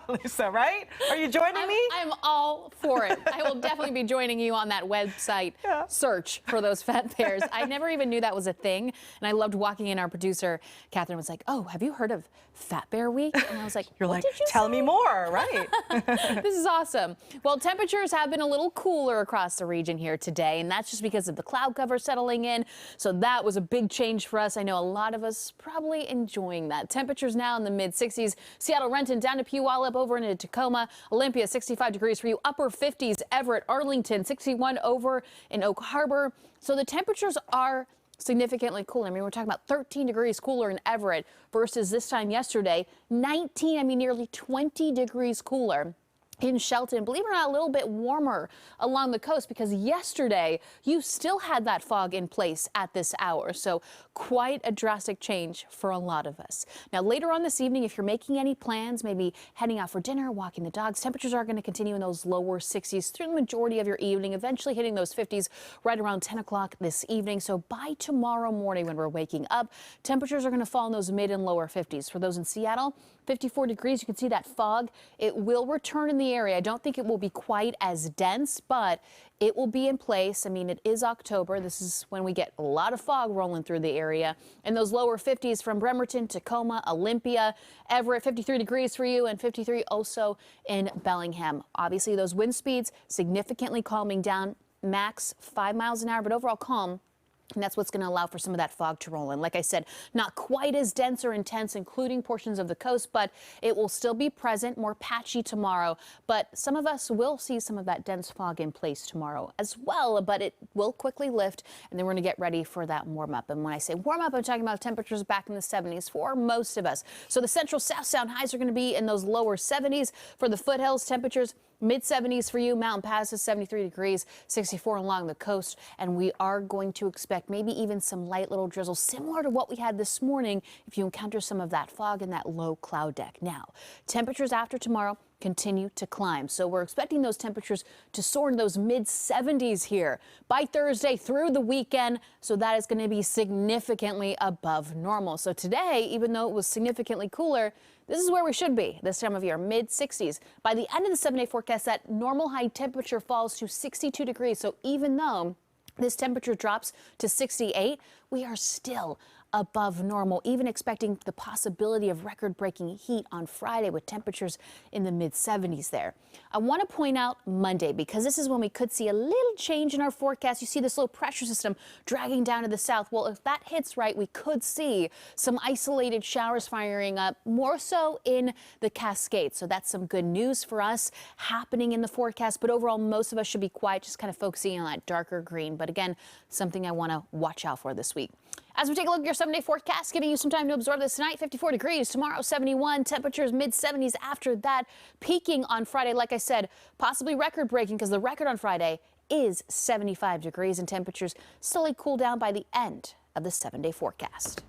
Lisa, right? Are you joining me? I'm all for it. I will definitely be joining you on that website search for those fat bears. I never even knew that was a thing. And I loved walking in. Our producer, Catherine, was like, oh, have you heard of Fat Bear Week? And I was like, You're what like, did you tell say? me more, right? This is awesome. Well, temperatures have been a little cooler across the region here today, and that's just because of the cloud cover settling in. So that was a big change for us. I know a lot of us probably enjoying that. Temperatures now in the mid-60s. Seattle, Renton, down to Puyallup, over into Tacoma. Olympia, 65 degrees for you. Upper 50s, Everett, Arlington, 61 over in Oak Harbor. So the temperatures are significantly cooler. I mean, we're talking about 13 degrees cooler in Everett versus this time yesterday, 19, I mean, nearly 20 degrees cooler in Shelton. Believe it or not, a little bit warmer along the coast because yesterday you still had that fog in place at this hour. So quite a drastic change for a lot of us. Now, later on this evening, if you're making any plans, maybe heading out for dinner, walking the dogs, temperatures are going to continue in those lower 60s through the majority of your evening, eventually hitting those 50s right around 10 o'clock this evening. So by tomorrow morning when we're waking up, temperatures are going to fall in those mid and lower 50s. For those in Seattle, 54 degrees. You can see that fog. It will return in the area. I don't think it will be quite as dense, but it will be in place. I mean, it is October. This is when we get a lot of fog rolling through the area. And those lower 50s from Bremerton, Tacoma, Olympia, Everett, 53 degrees for you, and 53 also in Bellingham. Obviously, those wind speeds significantly calming down, max 5 miles an hour, but overall calm. And that's what's going to allow for some of that fog to roll in. Like I said, not quite as dense or intense, including portions of the coast, but it will still be present, more patchy tomorrow. But some of us will see some of that dense fog in place tomorrow as well, but it will quickly lift, and then we're going to get ready for that warm up. And when I say warm up, I'm talking about temperatures back in the 70s for most of us. So the central South Sound highs are going to be in those lower 70s. For the foothills, temperatures mid 70s for you. Mountain passes 73 degrees, 64 along the coast. And we are going to expect maybe even some light little drizzle similar to what we had this morning if you encounter some of that fog in that low cloud deck. Now, temperatures after tomorrow continue to climb. So we're expecting those temperatures to soar in those mid 70s here by Thursday through the weekend. So that is going to be significantly above normal. So today, even though it was significantly cooler, this is where we should be this time of year, mid 60s. By the end of the 7-day forecast, that normal high temperature falls to 62 degrees. So even though this temperature drops to 68, we are still above normal, even expecting the possibility of record-breaking heat on Friday with temperatures in the mid-70s there. I want to point out Monday because this is when we could see a little change in our forecast. You see this low pressure system dragging down to the south. Well, if that hits right, we could see some isolated showers firing up, more so in the Cascades. So that's some good news for us happening in the forecast. But overall, most of us should be quiet, just kind of focusing on that darker green. But again, something I want to watch out for this week. As we take a look at your 7-day forecast, giving you some time to absorb this tonight, 54 degrees, tomorrow 71, temperatures mid-70s after that, peaking on Friday, like I said, possibly record-breaking because the record on Friday is 75 degrees and temperatures slowly cool down by the end of the 7-day forecast.